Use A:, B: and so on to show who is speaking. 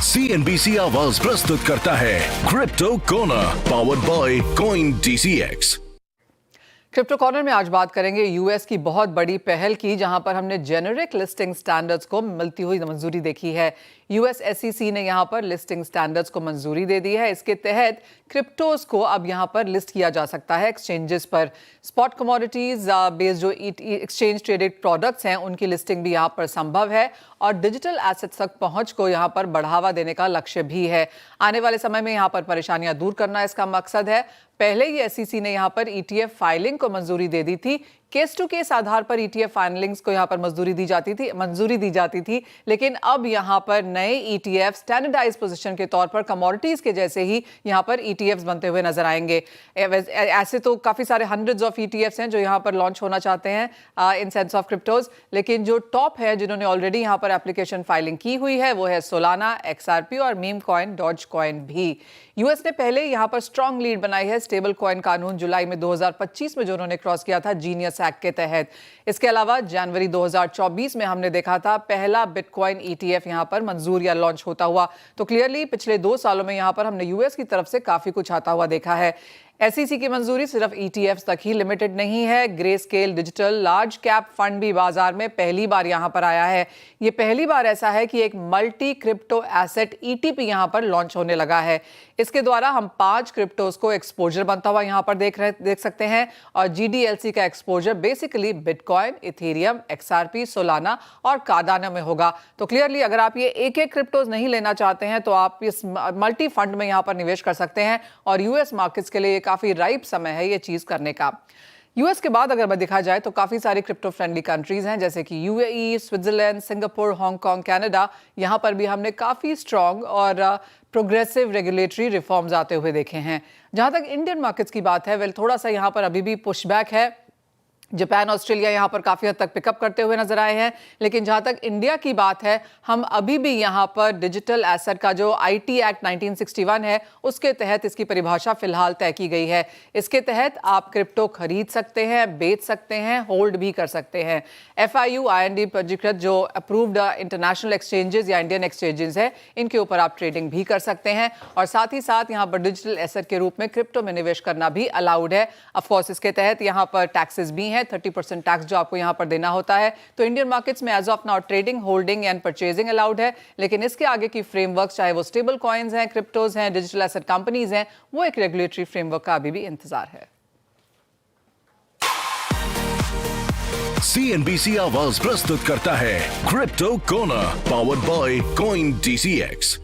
A: CNBC आवाज प्रस्तुत करता है crypto corner powered by coin DCX।
B: Crypto corner में आज बात करेंगे यूएस की बहुत बड़ी पहल की, जहां पर हमने जेनेरिक लिस्टिंग स्टैंडर्ड्स को मिलती हुई मंजूरी देखी है। यूएस SEC ने यहां पर लिस्टिंग स्टैंडर्ड्स को मंजूरी दे दी है। इसके तहत क्रिप्टोज को अब यहां पर लिस्ट किया जा सकता है एक्सचेंजेस पर। स्पॉट कमोडिटीज बेस्ड जो एक्सचेंज ट्रेडेड प्रोडक्ट्स हैं, उनकी लिस्टिंग भी यहां पर संभव है और डिजिटल एसेट्स तक पहुंच को यहां पर बढ़ावा देने का लक्ष्य भी है। आने वाले समय में यहां पर परेशानियां दूर करना इसका मकसद है। पहले ही SEC ने यहां पर ETF फाइलिंग को मंजूरी दे दी थी। केस टू केस आधार पर ETF फाइलिंग्स को यहां पर मंजूरी दी जाती थी, लेकिन अब यहां पर नए ETF स्टैंडर्डाइज पोजीशन के तौर पर कमोडिटीज के जैसे ही यहां पर ETFs बनते हुए नजर आएंगे। ऐसे तो काफी सारे हंड्रेड्स ऑफ ETFs हैं जो यहां पर लॉन्च होना चाहते हैं इन सेंस ऑफ क्रिप्टोज, लेकिन जो टॉप है जिन्होंने ऑलरेडी यहां पर एप्लीकेशन फाइलिंग की हुई है वो है सोलाना, XRP और मीम कॉइन, डॉज कॉइन भी। यूएस ने पहले यहां पर स्ट्रॉन्ग लीड बनाई है स्टेबल कॉइन कानून जुलाई में 2025 में जो उन्होंने क्रॉस किया था जीनियस एक्ट के तहत। इसके अलावा जनवरी 2024 में हमने देखा था पहला बिटकॉइन ETF यहां पर मंजूर या लॉन्च होता हुआ। तो क्लियरली पिछले 2 सालों में यहां पर हमने यूएस की तरफ से काफी कुछ आता हुआ देखा है। SEC की मंजूरी सिर्फ ETFs तक ही लिमिटेड नहीं है। Grey scale digital large cap fund भी बाजार में पहली बार यहां पर आया है। ये पहली बार ऐसा है कि एक मल्टी क्रिप्टो एसेट ETP यहां पर लॉन्च होने लगा है। इसके द्वारा हम 5 क्रिप्टोज को एक्सपोजर बनता हुआ यहां पर देख सकते हैं और GDLC का exposure basically bitcoin, Ethereum, XRP, Solana और कार्डाना में होगा। तो क्लियरली अगर आप ये एक क्रिप्टोज नहीं लेना चाहते हैं तो आप इस मल्टी फंड में यहां पर निवेश कर सकते हैं और यूएस मार्केट्स के लिए काफी राइप समय है ये चीज करने का। यूएस के बाद अगर देखा जाए तो काफी सारी क्रिप्टो फ्रेंडली कंट्रीज हैं जैसे कि UAE, Switzerland, Singapore, Hong Kong, Canada. यहां पर भी हमने काफी स्ट्रॉन्ग और प्रोग्रेसिव रेगुलेटरी रिफॉर्म्स आते हुए देखे हैं। जहां तक इंडियन मार्केट्स की बात है, वेल थोड़ा सा यहां पर अभी भी पुशबैक है। जापान, ऑस्ट्रेलिया यहां पर काफी हद तक पिकअप करते हुए नजर आए हैं, लेकिन जहां तक इंडिया की बात है, हम अभी भी यहां पर डिजिटल एसेट का जो IT एक्ट 1961 है उसके तहत इसकी परिभाषा फिलहाल तय की गई है। इसके तहत आप क्रिप्टो खरीद सकते हैं, बेच सकते हैं, होल्ड भी कर सकते हैं। FIU IND पंजीकृत जो अप्रूव्ड इंटरनेशनल एक्सचेंजेस या इंडियन एक्सचेंजेस है, इनके ऊपर आप ट्रेडिंग भी कर सकते हैं और साथ ही साथ यहां पर डिजिटल एसेट के रूप में क्रिप्टो में निवेश करना भी अलाउड है। ऑफकोर्स इसके तहत यहां पर टैक्सेस भी हैं, 30% टैक्स जो आपको यहां पर देना होता है। तो इंडियन मार्केट्स में as of now trading, holding and purchasing allowed है, लेकिन इसके आगे की फ्रेमवर्क, चाहे वो स्टेबल कॉइन्स हैं, क्रिप्टोज हैं, डिजिटल एसेट कंपनीज हैं, वो एक रेगुलेटरी फ्रेमवर्क का अभी भी इंतजार है।
A: CNBC आवाज प्रस्तुत करता है crypto corner powered by coin DCX।